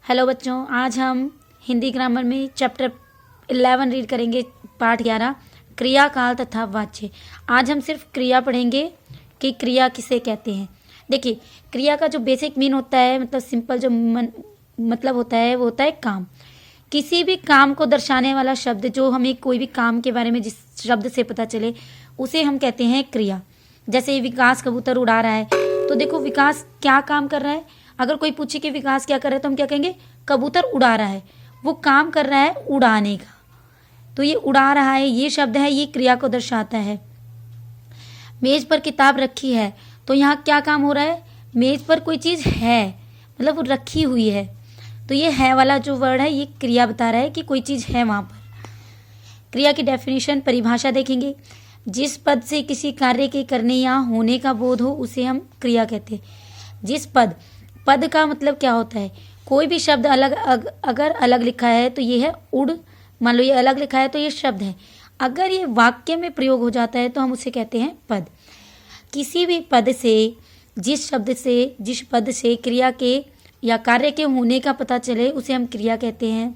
Hello बच्चों, आज हम हिंदी ग्रामर में चैप्टर 11 रीड करेंगे। पाठ 11 क्रिया काल तथा वाच्य। आज हम सिर्फ क्रिया पढ़ेंगे कि क्रिया किसे कहते हैं। देखिए, क्रिया का जो बेसिक मीन होता है, मतलब सिंपल जो मतलब होता है, वो होता है काम। किसी भी काम को दर्शाने वाला शब्द, जो हमें कोई भी काम के बारे में जिस शब्द से पता चले, उसे हम कहते हैं क्रिया। जैसे विकास कबूतर उड़ा रहा है, तो देखो विकास क्या काम कर रहा है। अगर कोई पूछे कि विकास क्या कर रहा है, तो हम क्या कहेंगे, कबूतर उड़ा रहा है। वो काम कर रहा है उड़ाने का, तो ये उड़ा रहा है, ये शब्द है, ये क्रिया को दर्शाता है। मेज पर किताब रखी है, तो यहाँ क्या काम हो रहा है, मेज पर कोई चीज़ है, मतलब वो रखी हुई है। तो ये है वाला जो वर्ड है, ये क्रिया बता रहा है कि कोई चीज़ है वहाँ पर। क्रिया की डेफिनेशन, परिभाषा देखेंगे। जिस पद से किसी कार्य के करने या होने का बोध हो, उसे हम क्रिया कहते हैं। जिस पद का मतलब क्या होता है, कोई भी शब्द अगर अलग लिखा है तो ये है उड़। मान लो ये अलग लिखा है तो ये शब्द है। अगर ये वाक्य में प्रयोग हो जाता है तो हम उसे कहते हैं पद। किसी भी पद से, जिस पद से क्रिया के या कार्य के होने का पता चले, उसे हम क्रिया कहते हैं।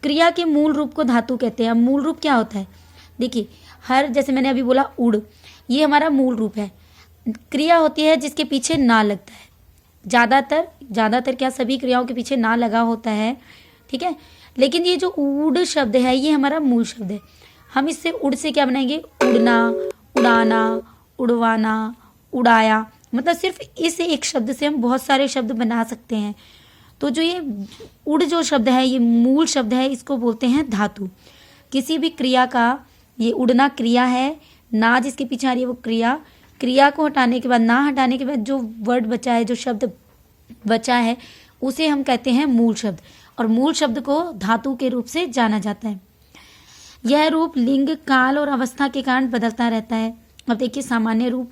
क्रिया के मूल रूप को धातु कहते हैं। मूल रूप क्या होता है, देखिए, जैसे मैंने अभी बोला उड़, ये हमारा मूल रूप है। क्रिया होती है जिसके पीछे ना लगता है। ज़्यादातर क्या, सभी क्रियाओं के पीछे ना लगा होता है, ठीक है। लेकिन ये जो उड़ शब्द है, ये हमारा मूल शब्द है। हम इससे उड़ से क्या बनाएंगे, उड़ना, उड़ाना, उड़वाना, उड़ाया। मतलब सिर्फ इस एक शब्द से हम बहुत सारे शब्द बना सकते हैं। तो जो ये उड़ जो शब्द है, ये मूल शब्द है, इसको बोलते हैं धातु। किसी भी क्रिया का, ये उड़ना क्रिया है, ना जिसके पीछे आ रही है वो क्रिया को हटाने के बाद, ना हटाने के बाद जो वर्ड बचा है, जो शब्द बचा है, उसे हम कहते हैं मूल शब्द। और मूल शब्द को धातु के रूप से जाना जाता है। यह रूप लिंग, काल और अवस्था के कारण बदलता रहता है। अब देखिए, सामान्य रूप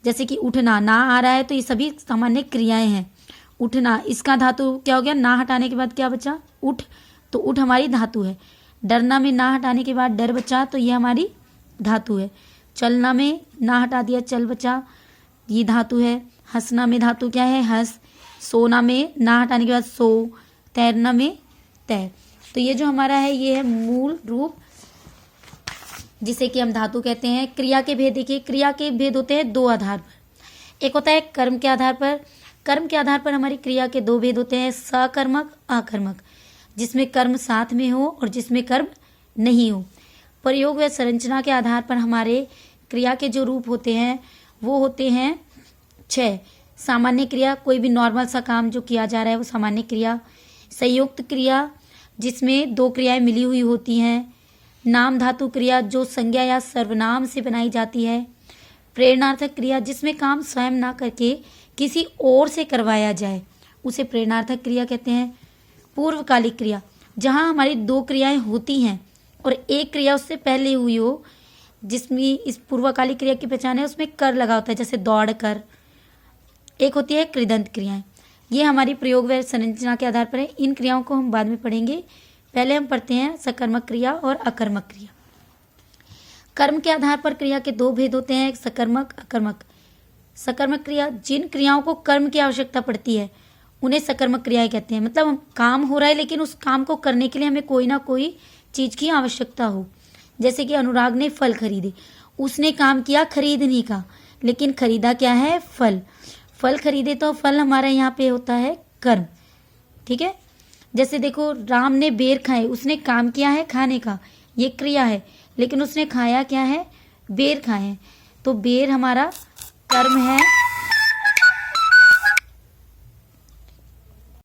जैसे कि उठना, ना आ रहा है तो ये सभी सामान्य क्रियाएं हैं। उठना, इसका धातु क्या हो गया, ना हटाने के बाद क्या बचा, उठ, तो उठ हमारी धातु है। डरना में ना हटाने के बाद डर बचा, तो ये हमारी धातु है। चलना में ना हटा दिया, चल बचा, ये धातु है। हंसना में धातु क्या है, हंस। सोना में ना हटाने के बाद सो। तैरना में तैर। तो ये जो हमारा है, ये है मूल रूप, जिसे कि हम धातु कहते हैं। क्रिया के भेद देखिए, क्रिया के भेद होते हैं दो आधार पर। एक होता है कर्म के आधार पर। कर्म के आधार पर हमारी क्रिया के दो भेद होते हैं, सकर्मक, अकर्मक, जिसमें कर्म साथ में हो और जिसमें कर्म नहीं हो। प्रयोग व संरचना के आधार पर हमारे क्रिया के जो रूप होते हैं, वो होते हैं 6। सामान्य क्रिया, कोई भी नॉर्मल सा काम जो किया जा रहा है, वो सामान्य क्रिया। संयुक्त क्रिया, जिसमें दो क्रियाएं मिली हुई होती हैं। नाम धातु क्रिया, जो संज्ञा या सर्वनाम से बनाई जाती है। प्रेरणार्थक क्रिया, जिसमें काम स्वयं ना करके किसी और से करवाया जाए, उसे प्रेरणार्थक क्रिया कहते हैं। पूर्वकालिक क्रिया, जहाँ हमारी दो क्रियाएं होती हैं और एक क्रिया उससे पहले हुई हो, जिसमें इस पूर्वकालिक क्रिया की पहचान है, उसमें कर लगा होता है, जैसे दौड़ कर। एक होती है कृदंत क्रियाएं, ये हमारी प्रयोग व संरचना के आधार पर है। इन क्रियाओं को हम बाद में पढ़ेंगे। पहले हम पढ़ते हैं सकर्मक क्रिया और अकर्मक क्रिया। कर्म के आधार पर क्रिया के दो भेद होते हैं, सकर्मक, अकर्मक। सकर्मक क्रिया, जिन क्रियाओं को कर्म की आवश्यकता पड़ती है, उन्हें सकर्मक क्रियाएं कहते हैं। मतलब काम हो रहा है, लेकिन उस काम को करने के लिए हमें कोई ना कोई चीज़ की आवश्यकता हो। जैसे कि अनुराग ने फल खरीदे, उसने काम किया खरीदने का, लेकिन खरीदा क्या है, फल। फल खरीदे, तो फल हमारा यहाँ पे होता है कर्म, ठीक है। जैसे देखो, राम ने बेर खाए, उसने काम किया है खाने का, ये क्रिया है, लेकिन उसने खाया क्या है, बेर खाए हैं, तो बेर हमारा कर्म है।